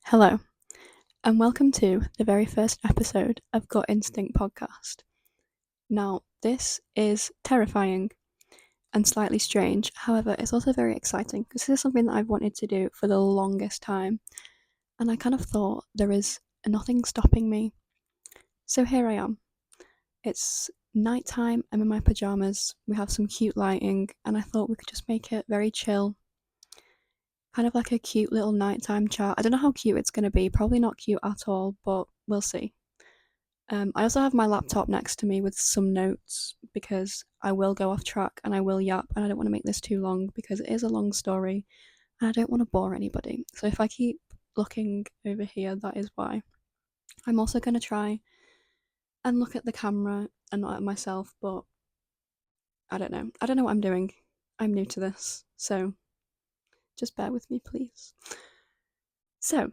Hello, and welcome to the very first episode of Gut Instinct podcast. Now, this is terrifying and slightly strange, however, it's also very exciting because this is something that I've wanted to do for the longest time, and I kind of thought there is nothing stopping me. So here I am. It's nighttime, I'm in my pajamas, we have some cute lighting, and I thought we could just make it very chill. Kind of like a cute little nighttime chat. I don't know how cute it's going to be, probably not cute at all, but we'll see. I also have my laptop next to me with some notes because I will go off track and I will yap, and I don't want to make this too long because it is a long story and I don't want to bore anybody. So if I keep looking over here, that is why. I'm also going to try and look at the camera and not at myself, but I don't know. I don't know what I'm doing. I'm new to this, so just bear with me, please. So,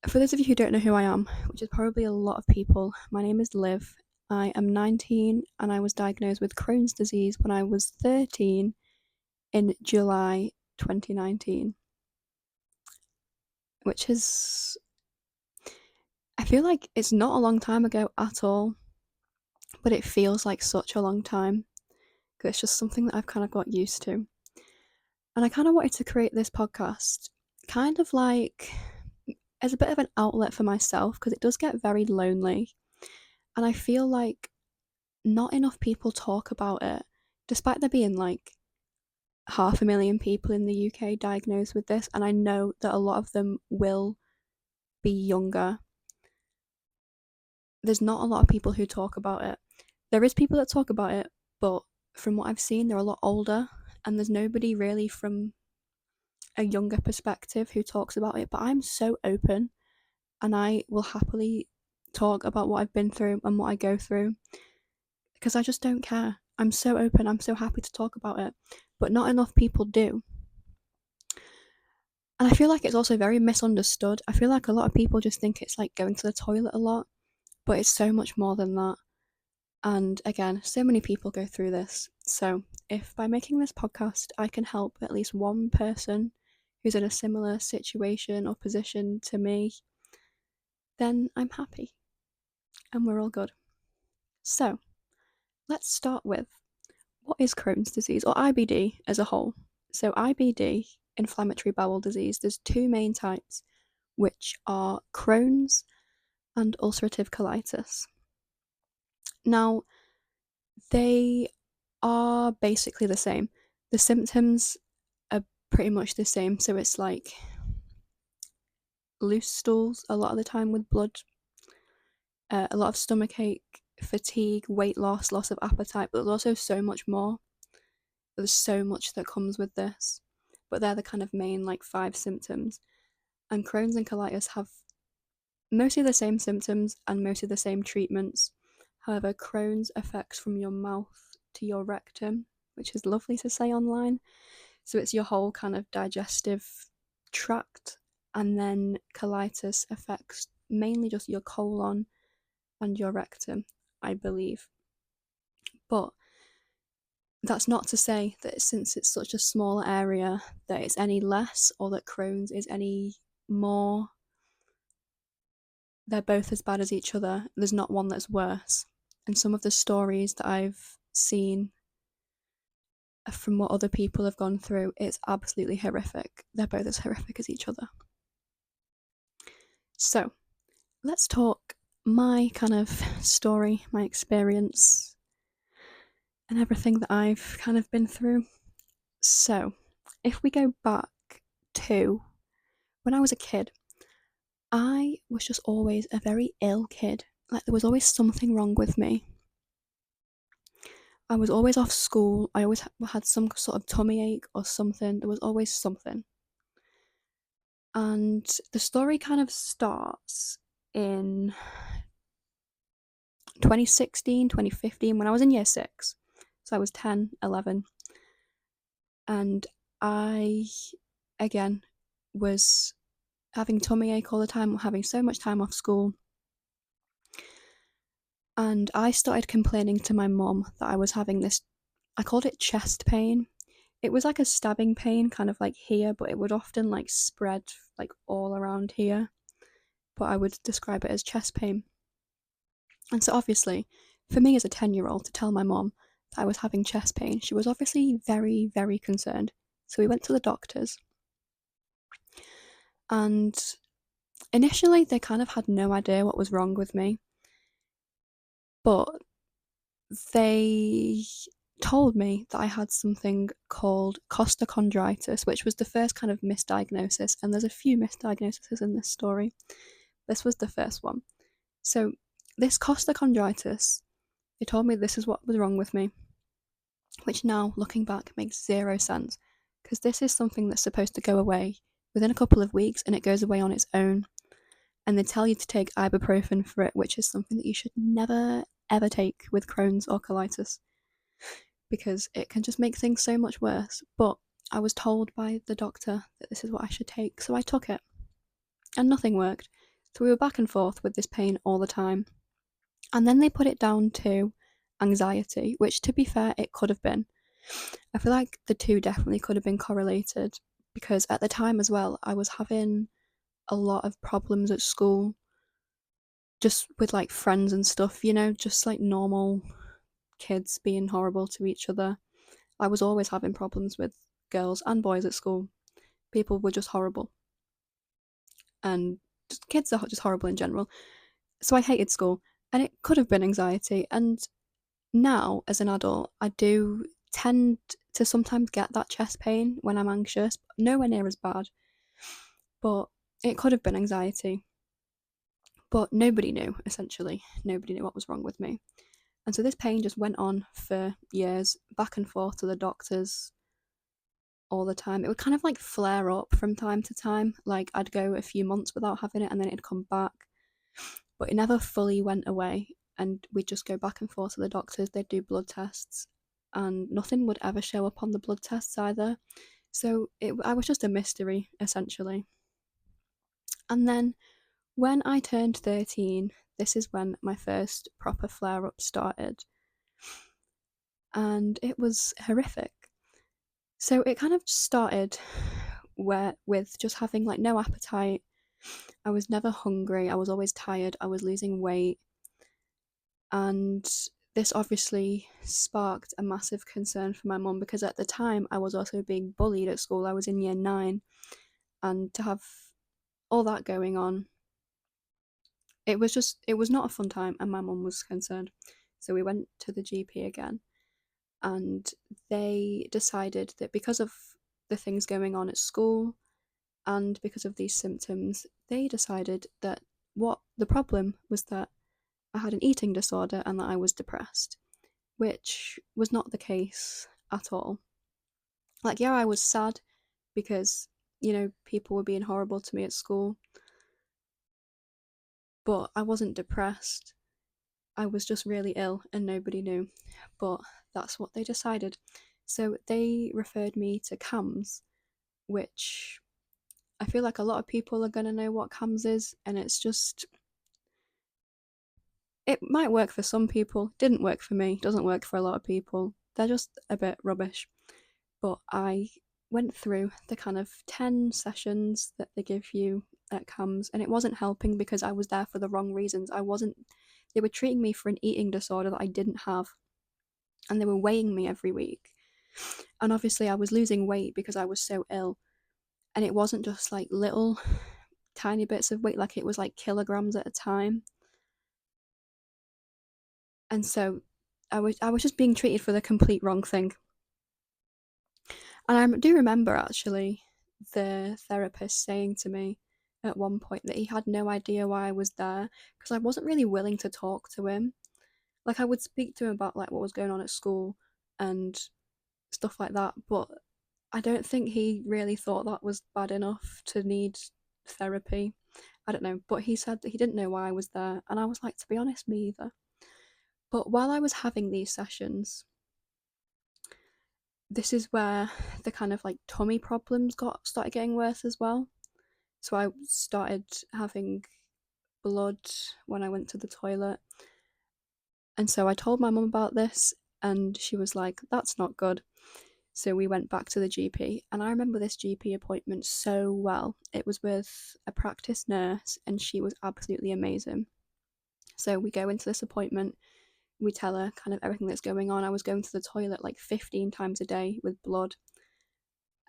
for those of you who don't know who I am, which is probably a lot of people, my name is Liv. I am 19 and I was diagnosed with Crohn's disease when I was 13 in July 2019. Which is. I feel like it's not a long time ago at all, but it feels like such a long time because it's just something that I've kind of got used to. And I kind of wanted to create this podcast kind of like as a bit of an outlet for myself because it does get very lonely. And I feel like not enough people talk about it, despite there being like 500,000 people in the UK diagnosed with this, and I know that a lot of them will be younger. There's not a lot of people who talk about it. There is people that talk about it, but from what I've seen, they're a lot older, and there's nobody really from a younger perspective who talks about it. But I'm so open, and I will happily talk about what I've been through and what I go through because I just don't care. I'm so open, I'm so happy to talk about it, but not enough people do. And I feel like it's also very misunderstood. I feel like a lot of people just think it's like going to the toilet a lot, but it's so much more than that. And again, so many people go through this. So if by making this podcast I can help at least one person who's in a similar situation or position to me, then I'm happy. And we're all good. So let's start with what is Crohn's disease, or IBD as a whole? So IBD, inflammatory bowel disease, there's two main types, which are Crohn's and ulcerative colitis. Now, they are basically the same. The symptoms are pretty much the same, so it's like loose stools a lot of the time with blood, a lot of stomachache, fatigue, weight loss, loss of appetite, but there's also so much more. There's so much that comes with this, but they're the kind of main like 5 symptoms. And Crohn's and colitis have mostly the same symptoms and mostly the same treatments. However, Crohn's affects from your mouth to your rectum, which is lovely to say online. So it's your whole kind of digestive tract, and then colitis affects mainly just your colon and your rectum, I believe. But that's not to say that since it's such a small area that it's any less, or that Crohn's is any more. They're both as bad as each other. There's not one that's worse. And some of the stories that I've seen from what other people have gone through, it's absolutely horrific. They're both as horrific as each other. So, let's talk my kind of story, my experience, and everything that I've kind of been through. So, if we go back to when I was a kid, I was just always a very ill kid. Like, there was always something wrong with me. I was always off school. I always had some sort of tummy ache or something. There was always something. And the story kind of starts in 2016, 2015, when I was in year 6. So I was 10, 11. And I, again, was having tummy ache all the time, having so much time off school. And I started complaining to my mum that I was having this, I called it chest pain. it was like a stabbing pain, kind of like here, but it would often like spread like all around here. But I would describe it as chest pain. And so obviously, for me as a 10-year-old to tell my mom that I was having chest pain, she was obviously very, very concerned. So we went to the doctors, and initially they kind of had no idea what was wrong with me, but they told me that I had something called costochondritis, which was the first kind of misdiagnosis, and there's a few misdiagnoses in this story. This was the first one. So this costochondritis, they told me this is what was wrong with me, which now, looking back, makes zero sense, because this is something that's supposed to go away within a couple of weeks, and it goes away on its own. And they tell you to take ibuprofen for it, which is something that you should never ever take with Crohn's or colitis, because it can just make things so much worse. But I was told by the doctor that this is what I should take, so I took it, and nothing worked. So we were back and forth with this pain all the time. And then they put it down to anxiety, which, to be fair, it could have been. I feel like the two definitely could have been correlated, because at the time as well, I was having a lot of problems at school, just with like friends and stuff, just like normal kids being horrible to each other. I was always having problems with girls and boys at school. People were just horrible. And just, kids are just horrible in general. So I hated school, and it could have been anxiety. And now, as an adult, I do tend to sometimes get that chest pain when I'm anxious, nowhere near as bad. But it could have been anxiety. But nobody knew, essentially. Nobody knew what was wrong with me. And so this pain just went on for years, back and forth to the doctors all the time. It would kind of like flare up from time to time. Like I'd go a few months without having it and then it'd come back. But it never fully went away. And we'd just go back and forth to the doctors. They'd do blood tests, and nothing would ever show up on the blood tests either. So I was just a mystery, essentially. And then when I turned 13, this is when my first proper flare up started. And it was horrific. So it kind of started with just having like no appetite. I was never hungry. I was always tired. I was losing weight. And this obviously sparked a massive concern for my mum, because at the time I was also being bullied at school. I was in year 9, and to have all that going on, it was not a fun time, and my mum was concerned. So we went to the GP again, and they decided that because of the things going on at school and because of these symptoms, they decided that what the problem was, that I had an eating disorder and that I was depressed, which was not the case at all. Like, yeah, I was sad because, people were being horrible to me at school, but I wasn't depressed. I was just really ill and nobody knew. But that's what they decided. So they referred me to CAMS, which I feel like a lot of people are going to know what CAMS is, and it's just, it might work for some people, didn't work for me, doesn't work for a lot of people. They're just a bit rubbish. But I went through the kind of 10 sessions that they give you at CAMS, and it wasn't helping because I was there for the wrong reasons. They were treating me for an eating disorder that I didn't have, and they were weighing me every week. And obviously I was losing weight because I was so ill, and it wasn't just like little tiny bits of weight, like it was like kilograms at a time. And so I was just being treated for the complete wrong thing. And I do remember actually the therapist saying to me at one point that he had no idea why I was there, because I wasn't really willing to talk to him. Like I would speak to him about like what was going on at school and stuff like that, but I don't think he really thought that was bad enough to need therapy. I don't know, but he said that he didn't know why I was there, and I was like, to be honest, me either. But while I was having these sessions, this is where the kind of like tummy problems started getting worse as well. So I started having blood when I went to the toilet. And so I told my mum about this, and she was like, that's not good. So we went back to the GP, and I remember this GP appointment so well. It was with a practice nurse, and she was absolutely amazing. So we go into this appointment, we tell her kind of everything that's going on. I was going to the toilet like 15 times a day with blood,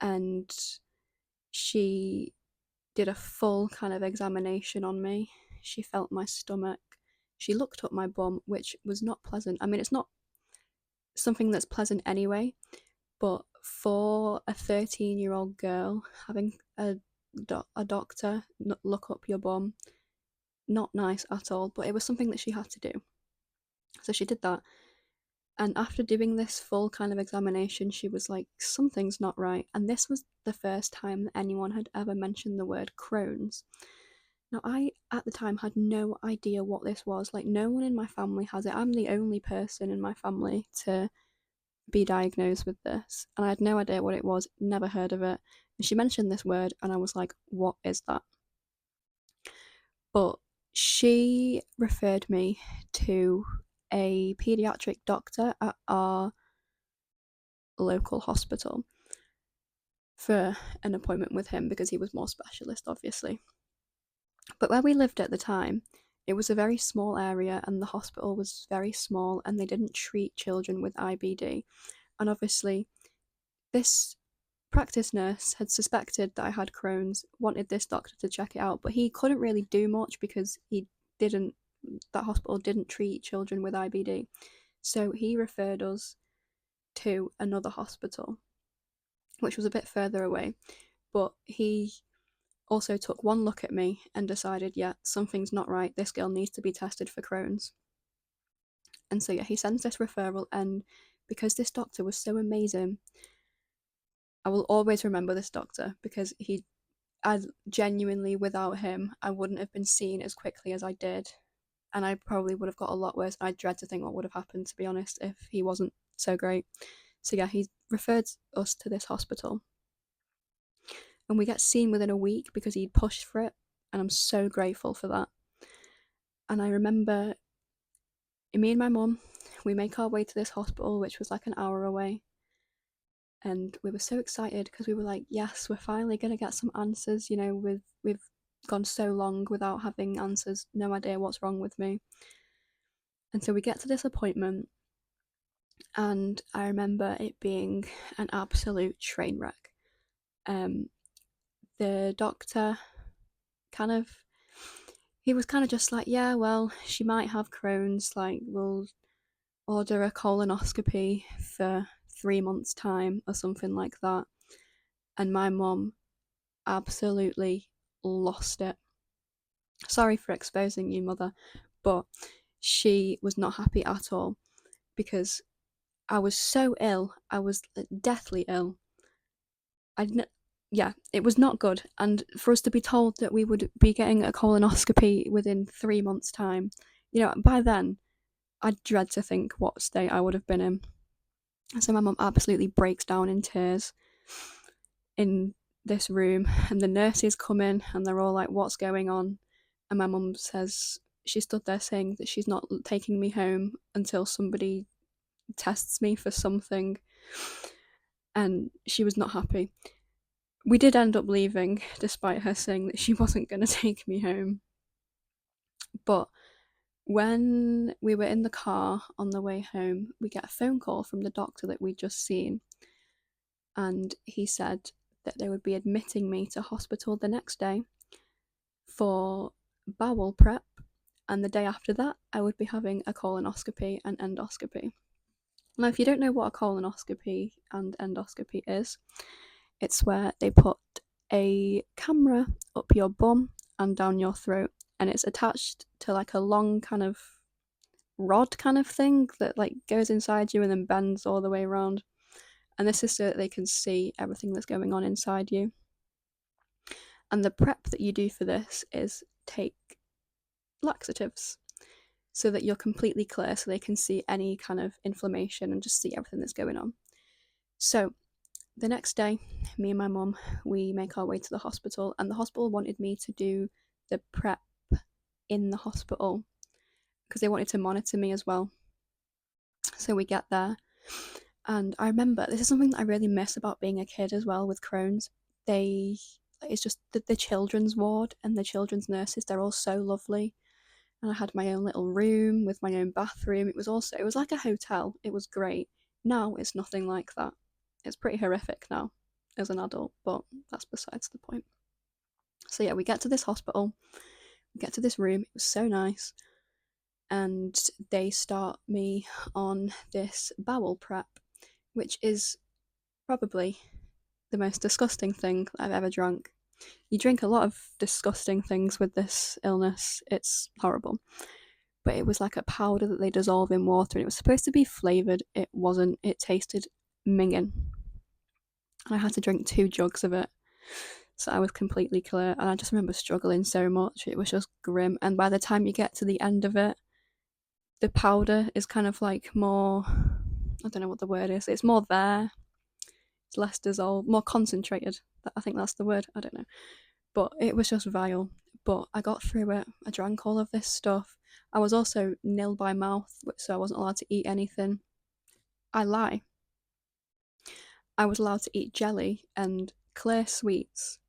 and she did a full kind of examination on me. She felt my stomach. She looked up my bum, which was not pleasant. I mean, it's not something that's pleasant anyway, but for a 13-year-old girl, having a doctor look up your bum, not nice at all, but it was something that she had to do. So she did that. And after doing this full kind of examination, she was like, something's not right. And this was the first time that anyone had ever mentioned the word Crohn's. Now, I, at the time, had no idea what this was. Like, no one in my family has it. I'm the only person in my family to be diagnosed with this. And I had no idea what it was, never heard of it. And she mentioned this word, and I was like, what is that? But she referred me to a paediatric doctor at our local hospital for an appointment with him because he was more specialist, obviously. But where we lived at the time, it was a very small area, and the hospital was very small, and they didn't treat children with IBD. And obviously, this practice nurse had suspected that I had Crohn's, wanted this doctor to check it out, but he couldn't really do much because that hospital didn't treat children with IBD. So he referred us to another hospital, which was a bit further away. But he also took one look at me and decided, yeah, something's not right. This girl needs to be tested for Crohn's. And so, yeah, he sends this referral. And because this doctor was so amazing, I will always remember this doctor because I genuinely, without him, I wouldn't have been seen as quickly as I did. And I probably would have got a lot worse. I dread to think what would have happened, to be honest, if he wasn't so great. So, yeah, he referred us to this hospital. And we get seen within a week because he'd pushed for it. And I'm so grateful for that. And I remember me and my mum, we make our way to this hospital, which was like an hour away. And we were so excited because we were like, yes, we're finally going to get some answers. You know, we've gone so long without having answers, no idea what's wrong with me. And so we get to this appointment, and I remember it being an absolute train wreck. The doctor he was kind of just like, yeah, well, she might have Crohn's, like, we'll order a colonoscopy for 3 months' time or something like that. And my mum absolutely lost it. Sorry for exposing you, mother, but she was not happy at all because I was so ill. I was deathly ill. Yeah, it was not good. And for us to be told that we would be getting a colonoscopy within 3 months' time, by then, I dread to think what state I would have been in. So my mum absolutely breaks down in tears in this room, and the nurses come in and they're all like, what's going on? And my mum says she stood there saying that she's not taking me home until somebody tests me for something, and she was not happy. We did end up leaving despite her saying that she wasn't going to take me home. But when we were in the car on the way home, we get a phone call from the doctor that we'd just seen, and he said that they would be admitting me to hospital the next day for bowel prep, and the day after that I would be having a colonoscopy and endoscopy. Now, if you don't know what a colonoscopy and endoscopy is, it's where they put a camera up your bum and down your throat, and it's attached to like a long kind of rod kind of thing that like goes inside you and then bends all the way around. And this is so that they can see everything that's going on inside you. And the prep that you do for this is take laxatives so that you're completely clear, so they can see any kind of inflammation and just see everything that's going on. So the next day, me and my mum, we make our way to the hospital, and the hospital wanted me to do the prep in the hospital because they wanted to monitor me as well. So we get there, And I remember this is something that I really miss about being a kid as well with Crohn's. It's just the children's ward and the children's nurses, they're all so lovely. And I had my own little room with my own bathroom. It was like a hotel. It was great. Now it's nothing like that. It's pretty horrific now as an adult, but that's besides the point. So yeah, we get to this hospital, we get to this room. It was so nice. And they start me on this bowel prep, which is probably the most disgusting thing I've ever drunk. You drink a lot of disgusting things with this illness. It's horrible. But it was like a powder that they dissolve in water, and it was supposed to be flavoured. It wasn't. It tasted minging. And I had to drink 2 jugs of it. So I was completely clear. And I just remember struggling so much. It was just grim. And by the time you get to the end of it, the powder is kind of like more, I don't know what the word is. It's more there. It's less dissolved, more concentrated. I think that's the word. I don't know. But it was just vile. But I got through it. I drank all of this stuff. I was also nil by mouth, so I wasn't allowed to eat anything. I lie. I was allowed to eat jelly and clear sweets,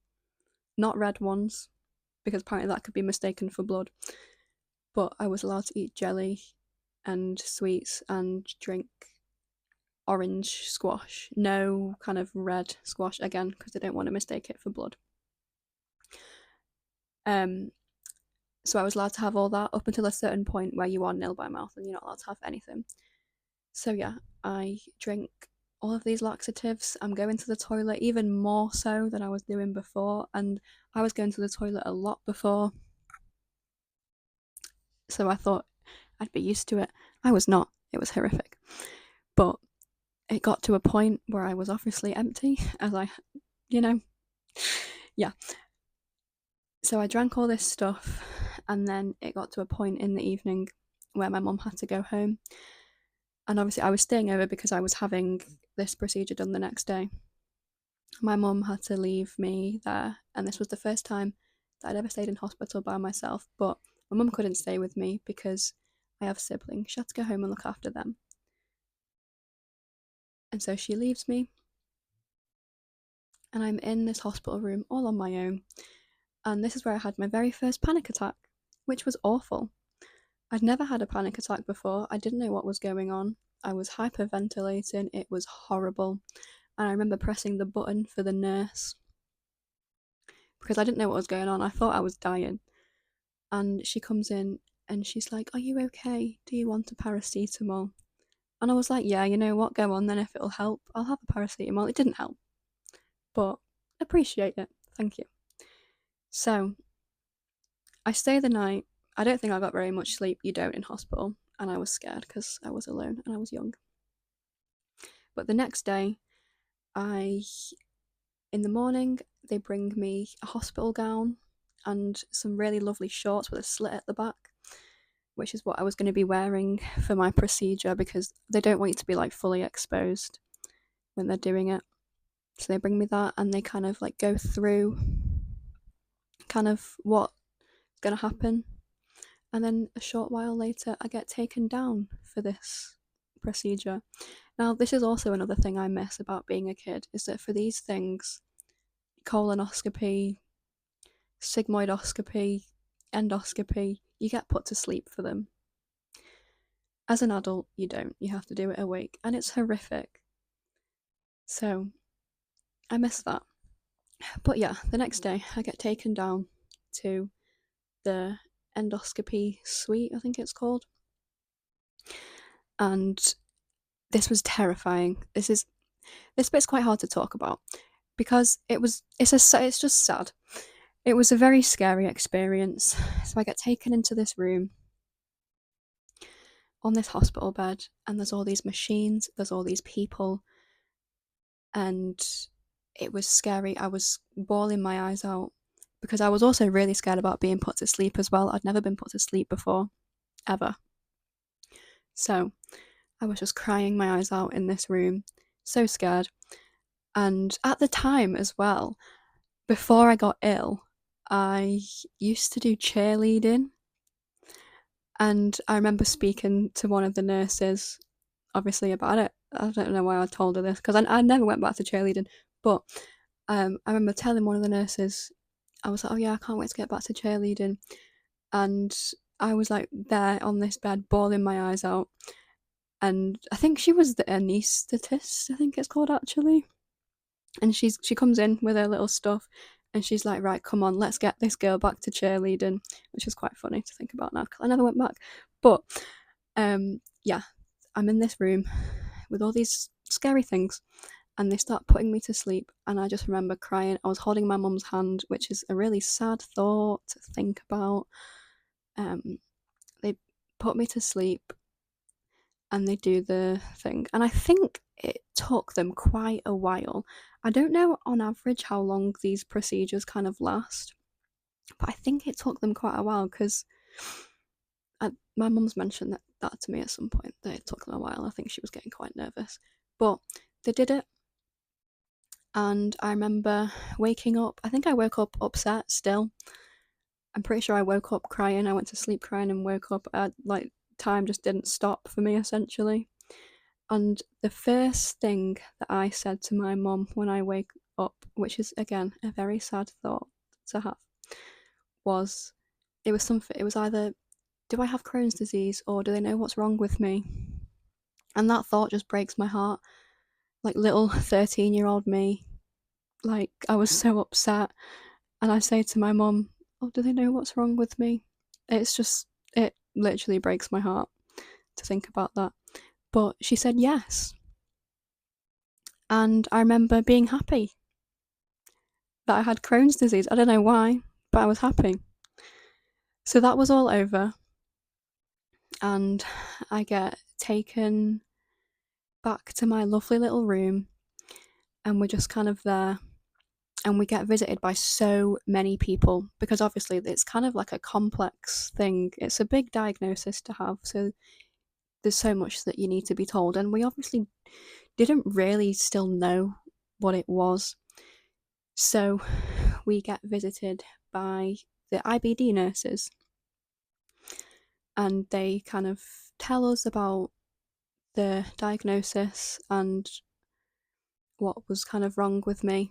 not red ones, because apparently that could be mistaken for blood. But I was allowed to eat jelly and sweets and drink orange squash. No kind of red squash again, because they don't want to mistake it for blood. So I was allowed to have all that up until a certain point where you are nil by mouth and you're not allowed to have anything. So yeah, I drink all of these laxatives. I'm going to the toilet even more so than I was doing before, and I was going to the toilet a lot before. So I thought I'd be used to it. I was not. It was horrific. But it got to a point where I was obviously empty, as yeah. So I drank all this stuff, and then it got to a point in the evening where my mum had to go home. And obviously I was staying over because I was having this procedure done the next day. My mum had to leave me there, and this was the first time that I'd ever stayed in hospital by myself, but my mum couldn't stay with me because I have siblings. She had to go home and look after them. And so she leaves me, and I'm in this hospital room all on my own. And this is where I had my very first panic attack, which was awful. I'd never had a panic attack before. I didn't know what was going on. I was hyperventilating. It was horrible. And I remember pressing the button for the nurse because I didn't know what was going on. I thought I was dying. And she comes in and she's like, "Are you okay? Do you want a paracetamol?" And I was like, "Yeah, you know what? Go on then. If it'll help, I'll have a paracetamol." It didn't help, but appreciate it. Thank you. So I stay the night. I don't think I got very much sleep. You don't in hospital. And I was scared because I was alone and I was young. But the next day, in the morning, they bring me a hospital gown and some really lovely shorts with a slit at the back, which is what I was going to be wearing for my procedure because they don't want you to be like fully exposed when they're doing it. So they bring me that and they kind of like go through kind of what's going to happen. And then a short while later, I get taken down for this procedure. Now, this is also another thing I miss about being a kid, is that for these things, colonoscopy, sigmoidoscopy, endoscopy, you get put to sleep for them. As an adult, you don't. You have to do it awake, and it's horrific. So, I miss that. But yeah, the next day, I get taken down to the endoscopy suite, I think it's called. And this was terrifying. This bit's quite hard to talk about because it's just sad. It was a very scary experience. So I get taken into this room on this hospital bed, and there's all these machines, there's all these people, and it was scary. I was bawling my eyes out because I was also really scared about being put to sleep as well. I'd never been put to sleep before, ever. So I was just crying my eyes out in this room, so scared. And at the time as well, before I got ill, I used to do cheerleading. And I remember speaking to one of the nurses obviously, about it. I don't know why I told her this, because I never went back to cheerleading. But I remember telling one of the nurses, I was like, oh yeah, I can't wait to get back to cheerleading. And I was like there on this bed, bawling my eyes out. And I think she was the anaesthetist, I think it's called, actually. And she comes in with her little stuff, and she's like, right, come on, let's get this girl back to cheerleading, which is quite funny to think about now, because I never went back. But yeah, I'm in this room with all these scary things, and they start putting me to sleep, and I just remember crying. I was holding my mum's hand, which is a really sad thought to think about. They put me to sleep, and they do the thing, and I think it took them quite a while. I don't know on average how long these procedures kind of last, but I think it took them quite a while, because my mum's mentioned that to me at some point, that it took them a while. I think she was getting quite nervous, but they did it. And I remember waking up. I think I woke up upset still. I'm pretty sure I woke up crying. I went to sleep crying and woke up. Like, time just didn't stop for me, essentially. And the first thing that I said to my mum when I wake up, which is again a very sad thought to have, was it was either, do I have Crohn's disease, or do they know what's wrong with me? And that thought just breaks my heart. Like, little 13-year-old me, like, I was so upset. And I say to my mum, oh, do they know what's wrong with me? It literally breaks my heart to think about that. But she said yes. And I remember being happy that I had Crohn's disease. I don't know why, but I was happy. So that was all over. And I get taken back to my lovely little room, and we're just kind of there. And we get visited by so many people, because obviously it's kind of like a complex thing. It's a big diagnosis to have. So there's so much that you need to be told. And we obviously didn't really still know what it was. So we get visited by the IBD nurses, and they kind of tell us about the diagnosis and what was kind of wrong with me.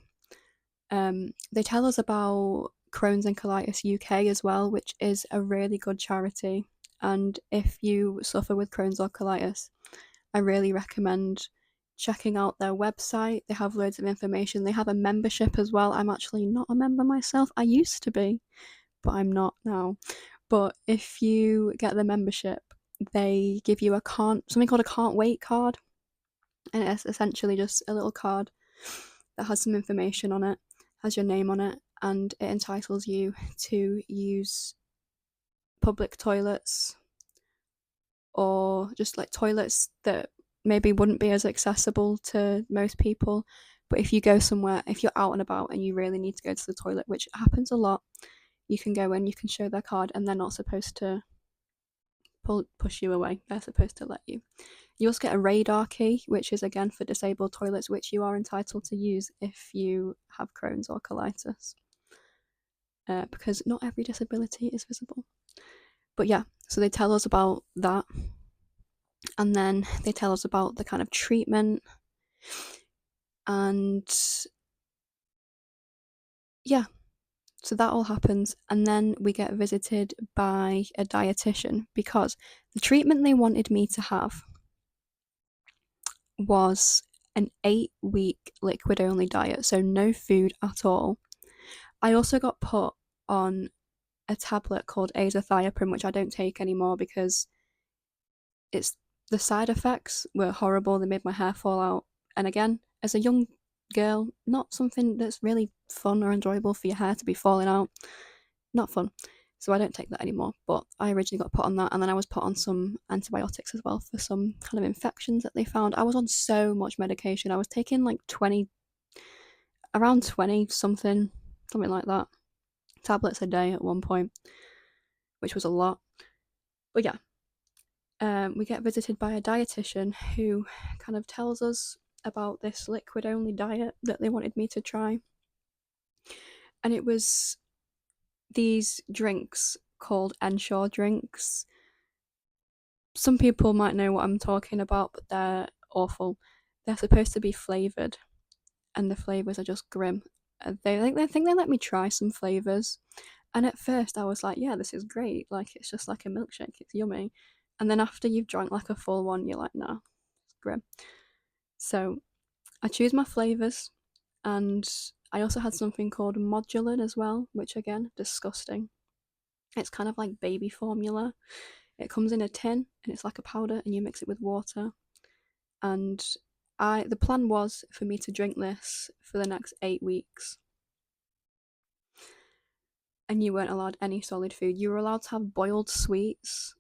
They tell us about Crohn's and Colitis UK as well, which is a really good charity. And if you suffer with Crohn's or colitis, I really recommend checking out their website. They have loads of information. They have a membership as well. I'm actually not a member myself. I used to be, but I'm not now. But if you get the membership, they give you something called a can't wait card. And it's essentially just a little card that has some information on it, has your name on it, and it entitles you to use public toilets, or just like toilets that maybe wouldn't be as accessible to most people. But if you go somewhere, if you're out and about and you really need to go to the toilet, which happens a lot, you can go in, you can show their card, and they're not supposed to push you away. They're supposed to let you. You also get a radar key, which is again for disabled toilets, which you are entitled to use if you have Crohn's or colitis, because not every disability is visible. But yeah, so they tell us about that, and then they tell us about the kind of treatment, and yeah, so that all happens, and then we get visited by a dietitian, because the treatment they wanted me to have was an 8-week liquid only diet, so no food at all. I also got put on a tablet called azathioprine, which I don't take anymore because the side effects were horrible. They made my hair fall out, and again, as a young girl, not something that's really fun or enjoyable for your hair to be falling out. Not fun. So I don't take that anymore. But I originally got put on that, and then I was put on some antibiotics as well for some kind of infections that they found. I was on so much medication. I was taking like around 20 something like that, tablets a day at one point, which was a lot. But yeah, we get visited by a dietitian who kind of tells us about this liquid only diet that they wanted me to try. And it was these drinks called Ensure drinks. some people might know what I'm talking about, but they're awful. They're supposed to be flavoured, and the flavours are just grim. They think they let me try some flavours, and at first I was like, yeah, this is great. Like, it's just like a milkshake. It's yummy. And then after you've drank like a full one, you're like, nah, it's grim. So I choose my flavours, and I also had something called modulin as well, which again, disgusting. It's kind of like baby formula. It comes in a tin and it's like a powder, and you mix it with water. And the plan was for me to drink this for the next 8 weeks. And you weren't allowed any solid food. You were allowed to have boiled sweets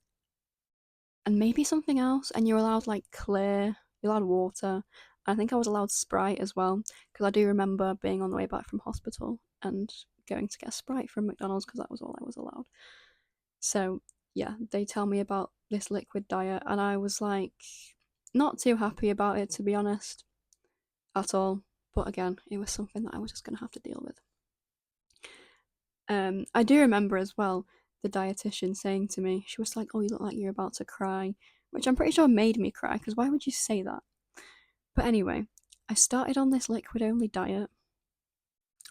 and maybe something else. And you were allowed like clear, you're allowed water. I think I was allowed Sprite as well, because I do remember being on the way back from hospital and going to get a Sprite from McDonald's because that was all I was allowed. So yeah, they tell me about this liquid diet, and I was like, not too happy about it, to be honest, at all. But again, it was something that I was just going to have to deal with. I do remember as well the dietitian saying to me, she was like, "Oh, you look like you're about to cry," which I'm pretty sure made me cry, because why would you say that? But anyway, I started on this liquid only diet,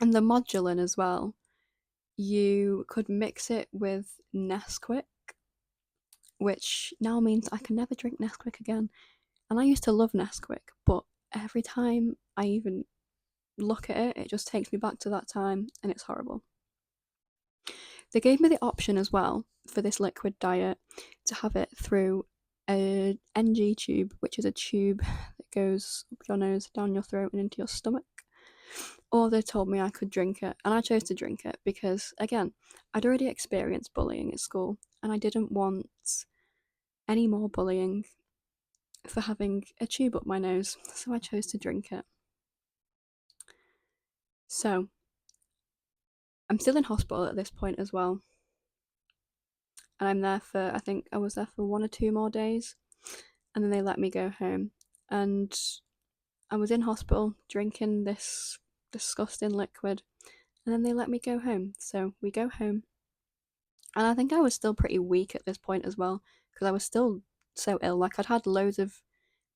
and the modulin as well. You could mix it with Nesquik, which now means I can never drink Nesquik again. And I used to love Nesquik, but every time I even look at it, it just takes me back to that time, and it's horrible. They gave me the option as well for this liquid diet to have it through a NG tube, which is a tube that goes up your nose, down your throat, and into your stomach. Or they told me I could drink it, and I chose to drink it because, again, I'd already experienced bullying at school, and I didn't want any more bullying for having a tube up my nose, so I chose to drink it. So, I'm still in hospital at this point as well, and I'm there for, I think I was there for 1 or 2 more days, and then they let me go home. And I was in hospital drinking this disgusting liquid, and then they let me go home. So we go home, and I think I was still pretty weak at this point as well, because I was still so ill. Like, I'd had loads of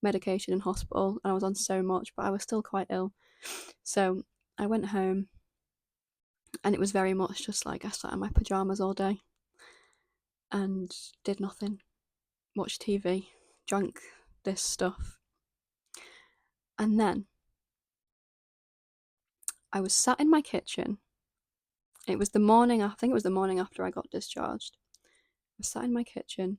medication in hospital, and I was on so much, but I was still quite ill. So I went home, and it was very much just like I sat in my pajamas all day and did nothing, watched TV, drank this stuff. And then I was sat in my kitchen. It was the morning, I think it was the morning after I got discharged. I was sat in my kitchen.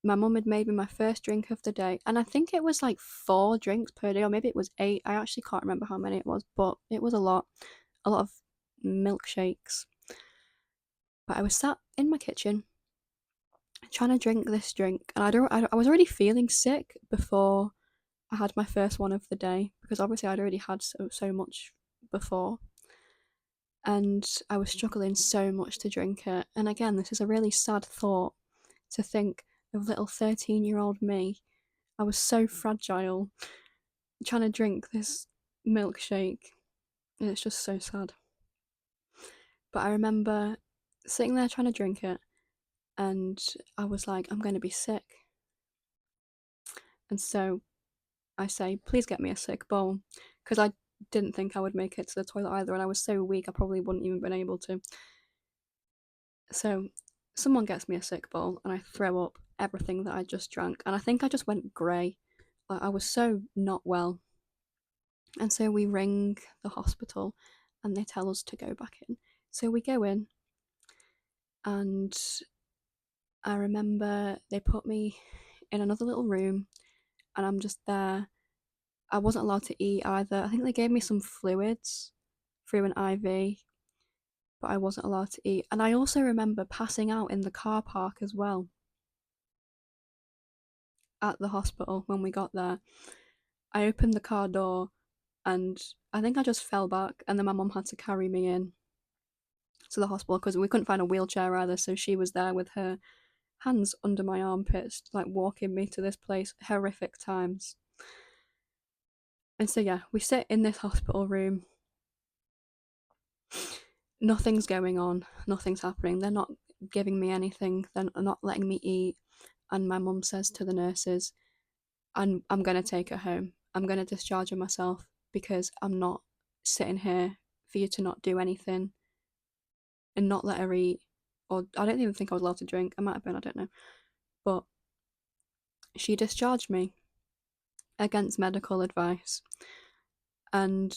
My mum had made me my first drink of the day, and I think it was like 4 drinks per day, or maybe it was 8. I actually can't remember how many it was, but it was a lot of milkshakes. But I was sat in my kitchen trying to drink this drink, and I was already feeling sick before I had my first one of the day, because obviously I'd already had so much before, and I was struggling so much to drink it. And again, this is a really sad thought, to think of little 13-year-old me. I was so fragile trying to drink this milkshake. It's just so sad. But I remember sitting there trying to drink it, and I was like, I'm going to be sick. And so I say, please get me a sick bowl, because I didn't think I would make it to the toilet either, and I was so weak I probably wouldn't even been able to. So someone gets me a sick bowl, and I throw up everything that I just drank, and I think I just went grey. Like, I was so not well. And so we ring the hospital, and they tell us to go back in. So we go in, and I remember they put me in another little room, and I'm just there. I wasn't allowed to eat either. I think they gave me some fluids through an IV, but I wasn't allowed to eat. And I also remember passing out in the car park as well at the hospital when we got there. I opened the car door, and I think I just fell back, and then my mum had to carry me in to the hospital because we couldn't find a wheelchair either, so she was there with her hands under my armpits, like walking me to this place. Horrific times. And so yeah, we sit in this hospital room. Nothing's going on, nothing's happening. They're not giving me anything, they're not letting me eat. and my mum says to the nurses, I'm going to take her home. I'm going to discharge her myself because I'm not sitting here for you to not do anything and not let her eat. Or I don't even think I was allowed to drink. I might have been, I don't know. But she discharged me against medical advice. And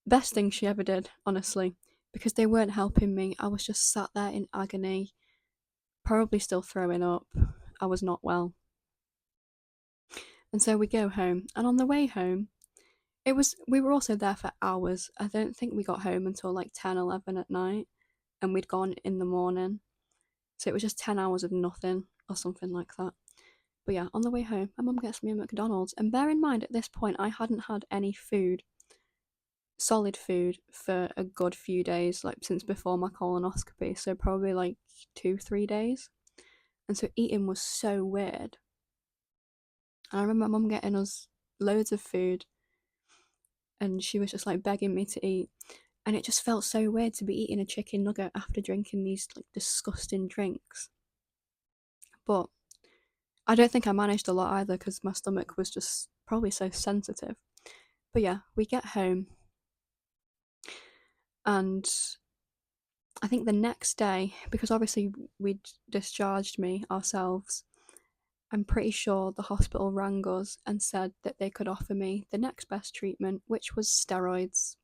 best thing she ever did, honestly, because they weren't helping me. I was just sat there in agony, probably still throwing up. I was not well. And so we go home, and on the way home, we were also there for hours. I don't think we got home until like 10, 11 at night, and we'd gone in the morning. So it was just 10 hours of nothing or something like that. But yeah, on the way home, my mum gets me a McDonald's. And bear in mind, at this point, I hadn't had any food, solid food, for a good few days, like since before my colonoscopy. So probably like 2, 3 days. And so eating was so weird. And I remember my mum getting us loads of food, and she was just like begging me to eat. And it just felt so weird to be eating a chicken nugget after drinking these like disgusting drinks. But I don't think I managed a lot either because my stomach was just probably so sensitive. But yeah, we get home, and I think the next day, because obviously we'd discharged me ourselves, I'm pretty sure the hospital rang us and said that they could offer me the next best treatment, which was steroids.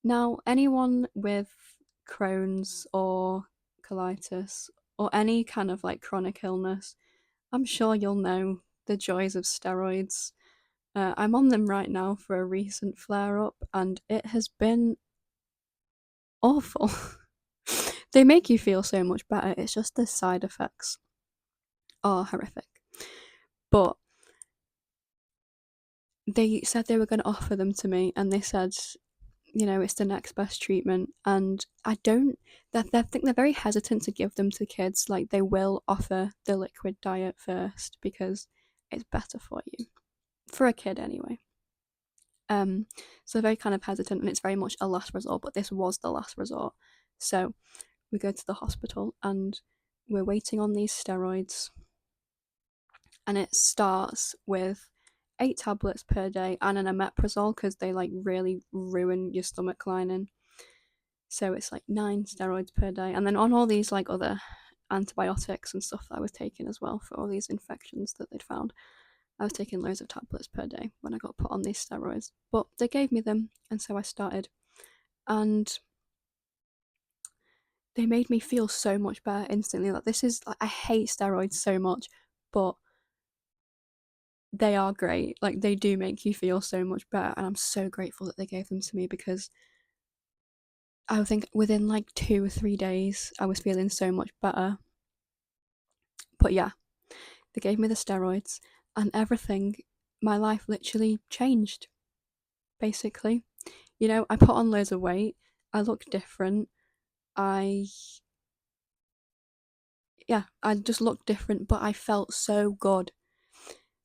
Now, anyone with Crohn's or colitis or any kind of like chronic illness, I'm sure you'll know the joys of steroids. I'm on them right now for a recent flare up, and it has been awful. They make you feel so much better, it's just the side effects are horrific. But they said they were going to offer them to me, and they said, it's the next best treatment. And I think they're very hesitant to give them to kids. Like, they will offer the liquid diet first because it's better for you, for a kid anyway. So they're very kind of hesitant, and it's very much a last resort, but this was the last resort. So we go to the hospital, and we're waiting on these steroids, and it starts with 8 tablets per day and an omeprazole because they like really ruin your stomach lining. So it's like 9 steroids per day, and then on all these like other antibiotics and stuff that I was taking as well for all these infections that they'd found. I was taking loads of tablets per day when I got put on these steroids, but they gave me them, and so I started, and they made me feel so much better instantly. Like, this is like, I hate steroids so much, but they are great. Like, they do make you feel so much better, and I'm so grateful that they gave them to me because I think within like 2 or 3 days I was feeling so much better. But yeah, they gave me the steroids, and everything, my life literally changed, basically. I put on loads of weight, I looked different, I just looked different, but I felt so good.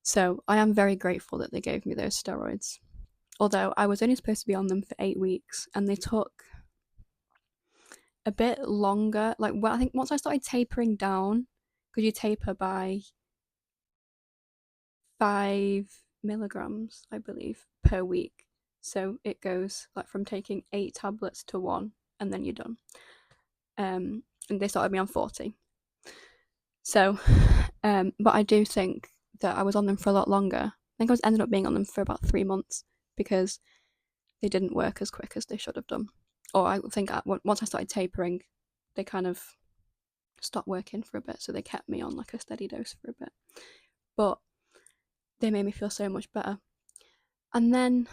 So I am very grateful that they gave me those steroids. Although I was only supposed to be on them for 8 weeks, and they took a bit longer. Like, well, I think once I started tapering down, because you taper by 5 milligrams, I believe, per week. So it goes like from taking 8 tablets to 1, and then you're done. And they started me on 40. So, but I do think that I was on them for a lot longer. I think I was ended up being on them for about 3 months because they didn't work as quick as they should have done. Or I think once I started tapering, they kind of stopped working for a bit, so they kept me on like a steady dose for a bit. But they made me feel so much better. And then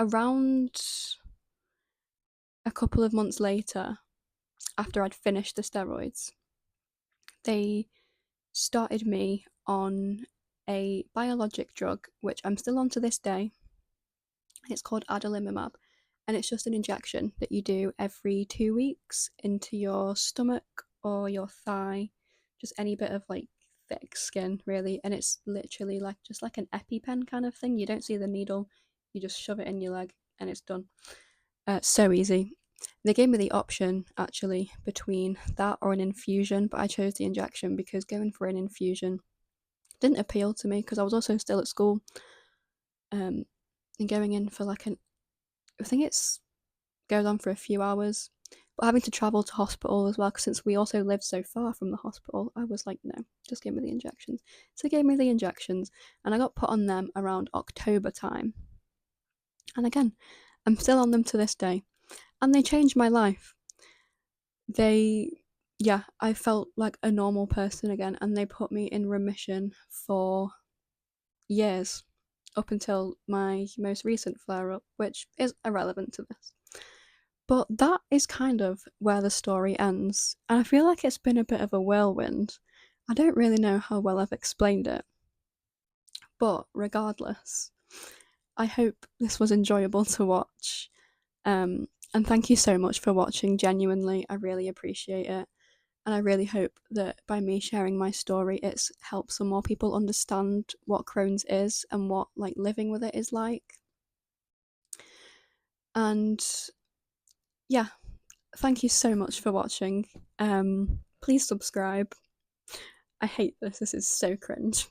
around a couple of months later, after I'd finished the steroids, they started me on a biologic drug, which I'm still on to this day. It's called adalimumab, and it's just an injection that you do every 2 weeks into your stomach or your thigh, just any bit of like thick skin really. And it's literally like just like an EpiPen kind of thing. You don't see the needle, you just shove it in your leg and it's done. So easy. They gave me the option actually between that or an infusion, but I chose the injection because going for an infusion didn't appeal to me because I was also still at school. And going in for like I think it's goes on for a few hours, but having to travel to hospital as well, because since we also lived so far from the hospital, I was like, no, just give me the injections. So they gave me the injections, and I got put on them around October time. And again, I'm still on them to this day, and they changed my life. I felt like a normal person again, and they put me in remission for years up until my most recent flare up, which is irrelevant to this. But that is kind of where the story ends, and I feel like it's been a bit of a whirlwind. I don't really know how well I've explained it, but regardless, I hope this was enjoyable to watch. And thank you so much for watching, genuinely, I really appreciate it. And I really hope that by me sharing my story, it's helped some more people understand what Crohn's is and what like living with it is like. And yeah, thank you so much for watching. Please subscribe. I hate this. This is so cringe.